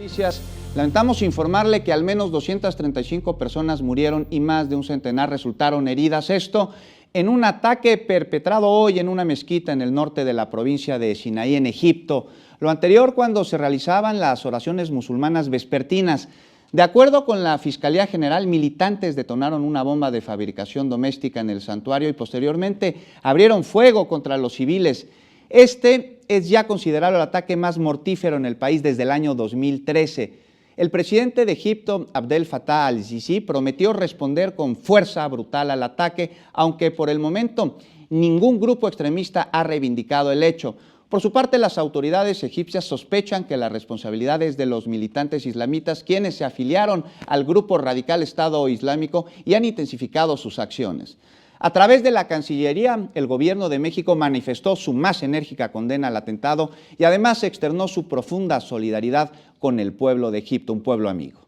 Noticias. Lamentamos informarle que al menos 235 personas murieron y más de un centenar resultaron heridas. Esto en un ataque perpetrado hoy en una mezquita en el norte de la provincia de Sinaí, en Egipto. Lo anterior cuando se realizaban las oraciones musulmanas vespertinas. De acuerdo con la Fiscalía General, militantes detonaron una bomba de fabricación doméstica en el santuario y posteriormente abrieron fuego contra los civiles. Este es ya considerado el ataque más mortífero en el país desde el año 2013. El presidente de Egipto, Abdel Fattah al-Sisi, prometió responder con fuerza brutal al ataque, aunque por el momento ningún grupo extremista ha reivindicado el hecho. Por su parte, las autoridades egipcias sospechan que la responsabilidad es de los militantes islamitas, quienes se afiliaron al grupo radical Estado Islámico y han intensificado sus acciones. A través de la Cancillería, el gobierno de México manifestó su más enérgica condena al atentado y además externó su profunda solidaridad con el pueblo de Egipto, un pueblo amigo.